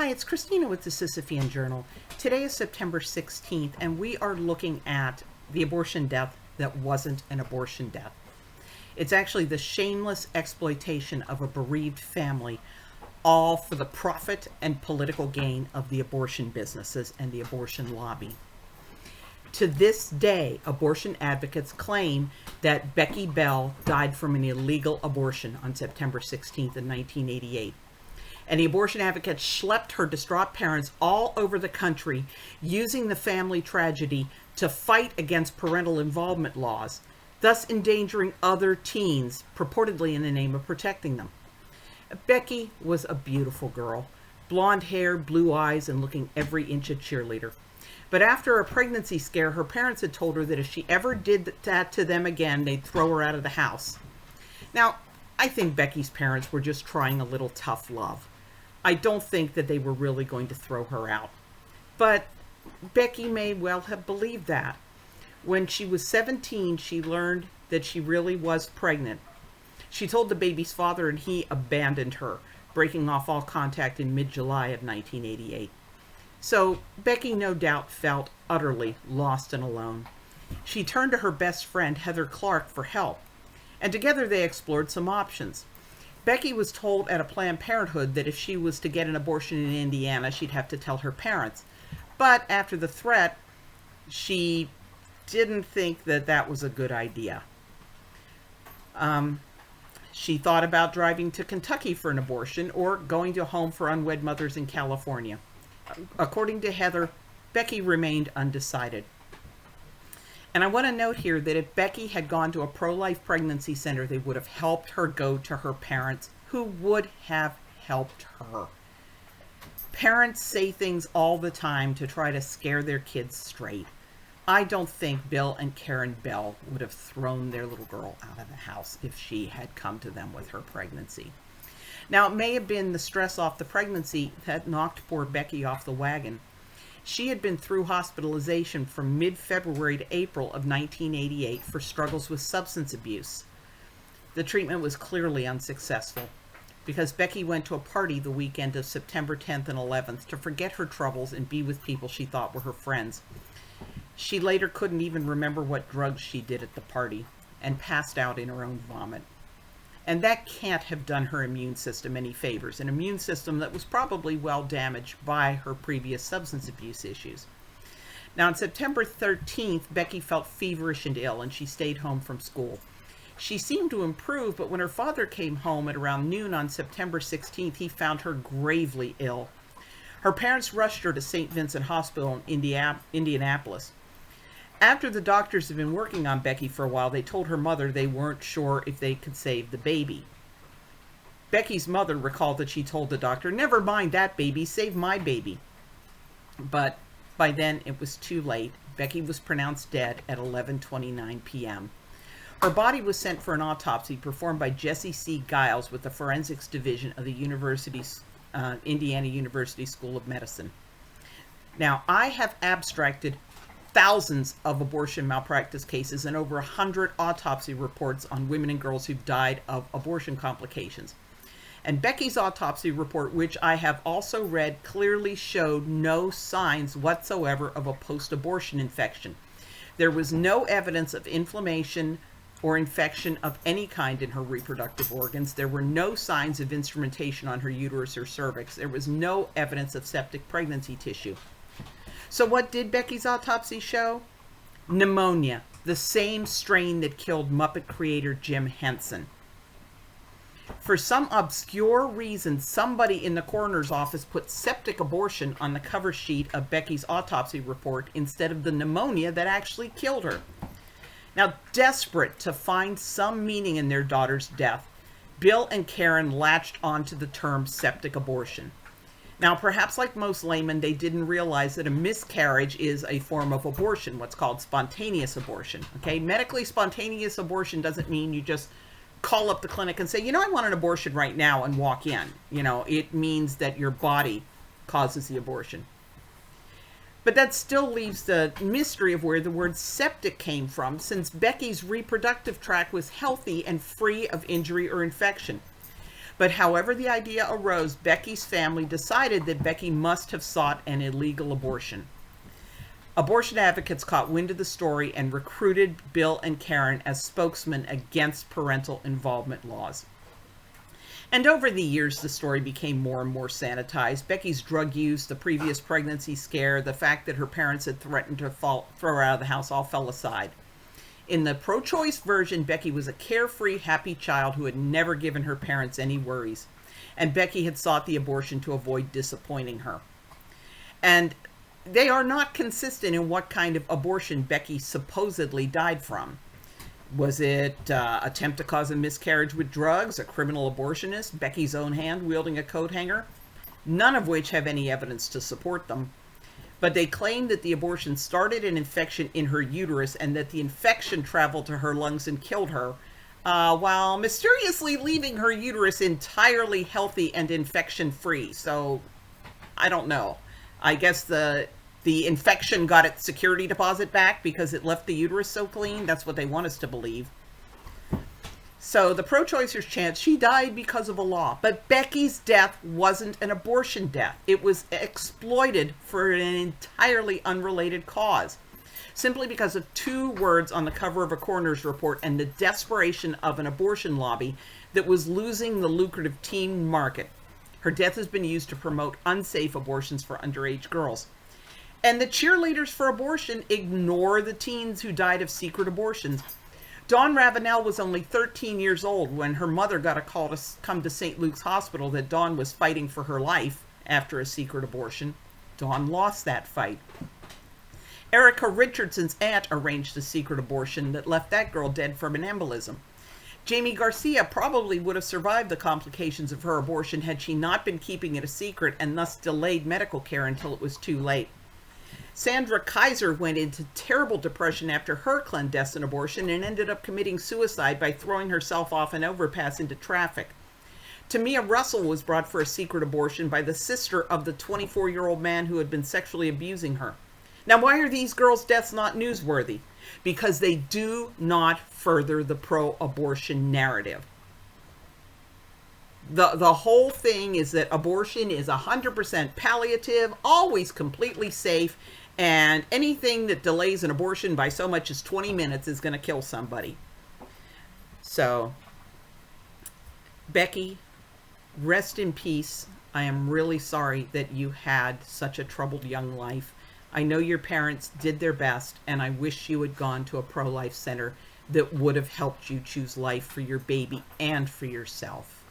Hi, it's Christina with the Sisyphean Journal. Today is September 16th, and we are looking at the abortion death that wasn't an abortion death. It's actually the shameless exploitation of a bereaved family, all for the profit and political gain of the abortion businesses and the abortion lobby. To this day, abortion advocates claim that Becky Bell died from an illegal abortion on September 16th of 1988. And the abortion advocates schlepped her distraught parents all over the country, using the family tragedy to fight against parental involvement laws, thus endangering other teens, purportedly in the name of protecting them. Becky was a beautiful girl, blonde hair, blue eyes, and looking every inch a cheerleader. But after a pregnancy scare, her parents had told her that if she ever did that to them again, they'd throw her out of the house. Now, I think Becky's parents were just trying a little tough love. I don't think that they were really going to throw her out. But Becky may well have believed that. When she was 17, she learned that she really was pregnant. She told the baby's father, and he abandoned her, breaking off all contact in mid-July of 1988. So Becky no doubt felt utterly lost and alone. She turned to her best friend, Heather Clark, for help, and together they explored some options. Becky was told at a Planned Parenthood that if she was to get an abortion in Indiana, she'd have to tell her parents. But after the threat, she didn't think that that was a good idea. She thought about driving to Kentucky for an abortion or going to a home for unwed mothers in California. According to Heather, Becky remained undecided. And I want to note here that if Becky had gone to a pro-life pregnancy center, they would have helped her go to her parents, who would have helped her. Parents say things all the time to try to scare their kids straight. I don't think Bill and Karen Bell would have thrown their little girl out of the house if she had come to them with her pregnancy. Now, it may have been the stress off the pregnancy that knocked poor Becky off the wagon. She had been through hospitalization from mid-February to April of 1988 for struggles with substance abuse. The treatment was clearly unsuccessful because Becky went to a party the weekend of September 10th and 11th to forget her troubles and be with people she thought were her friends. She later couldn't even remember what drugs she did at the party and passed out in her own vomit. And that can't have done her immune system any favors, an immune system that was probably well damaged by her previous substance abuse issues. Now, on September 13th, Becky felt feverish and ill, and she stayed home from school. She seemed to improve, but when her father came home at around noon on September 16th, he found her gravely ill. Her parents rushed her to St. Vincent Hospital in Indianapolis. After the doctors had been working on Becky for a while, they told her mother they weren't sure if they could save the baby. Becky's mother recalled that she told the doctor, "Never mind that baby, save my baby." But by then it was too late. Becky was pronounced dead at 11:29 p.m. Her body was sent for an autopsy performed by Jesse C. Giles with the Forensics Division of the Indiana University School of Medicine. Now, I have abstracted thousands of abortion malpractice cases and over 100 autopsy reports on women and girls who've died of abortion complications. And Becky's autopsy report, which I have also read, clearly showed no signs whatsoever of a post-abortion infection. There was no evidence of inflammation or infection of any kind in her reproductive organs. There were no signs of instrumentation on her uterus or cervix. There was no evidence of septic pregnancy tissue. So what did Becky's autopsy show? Pneumonia, the same strain that killed Muppet creator Jim Henson. For some obscure reason, somebody in the coroner's office put septic abortion on the cover sheet of Becky's autopsy report instead of the pneumonia that actually killed her. Now, desperate to find some meaning in their daughter's death, Bill and Karen latched onto the term septic abortion. Now, perhaps like most laymen, they didn't realize that a miscarriage is a form of abortion, what's called spontaneous abortion. Okay, medically spontaneous abortion doesn't mean you just call up the clinic and say, I want an abortion right now and walk in. It means that your body causes the abortion. But that still leaves the mystery of where the word septic came from, since Becky's reproductive tract was healthy and free of injury or infection. But however the idea arose, Becky's family decided that Becky must have sought an illegal abortion. Abortion advocates caught wind of the story and recruited Bill and Karen as spokesmen against parental involvement laws. And over the years, the story became more and more sanitized. Becky's drug use, the previous pregnancy scare, the fact that her parents had threatened to throw her out of the house all fell aside. In the pro-choice version, Becky was a carefree, happy child who had never given her parents any worries. And Becky had sought the abortion to avoid disappointing her. And they are not consistent in what kind of abortion Becky supposedly died from. Was it attempt to cause a miscarriage with drugs, a criminal abortionist, Becky's own hand wielding a coat hanger? None of which have any evidence to support them. But they claim that the abortion started an infection in her uterus and that the infection traveled to her lungs and killed her, while mysteriously leaving her uterus entirely healthy and infection-free. So, I don't know. I guess the infection got its security deposit back because it left the uterus so clean. That's what they want us to believe. So the pro-choicers chant she died because of a law. But Becky's death wasn't an abortion death. It was exploited for an entirely unrelated cause. Simply because of 2 words on the cover of a coroner's report and the desperation of an abortion lobby that was losing the lucrative teen market. Her death has been used to promote unsafe abortions for underage girls. And the cheerleaders for abortion ignore the teens who died of secret abortions. Dawn Ravenel was only 13 years old when her mother got a call to come to St. Luke's Hospital that Dawn was fighting for her life after a secret abortion. Dawn lost that fight. Erica Richardson's aunt arranged a secret abortion that left that girl dead from an embolism. Jamie Garcia probably would have survived the complications of her abortion had she not been keeping it a secret and thus delayed medical care until it was too late. Sandra Kaiser went into terrible depression after her clandestine abortion and ended up committing suicide by throwing herself off an overpass into traffic. Tamia Russell was brought for a secret abortion by the sister of the 24-year-old man who had been sexually abusing her. Now, why are these girls' deaths not newsworthy? Because they do not further the pro-abortion narrative. The whole thing is that abortion is 100% palliative, always completely safe, and anything that delays an abortion by so much as 20 minutes is going to kill somebody. So, Becky, rest in peace. I am really sorry that you had such a troubled young life. I know your parents did their best, and I wish you had gone to a pro-life center that would have helped you choose life for your baby and for yourself.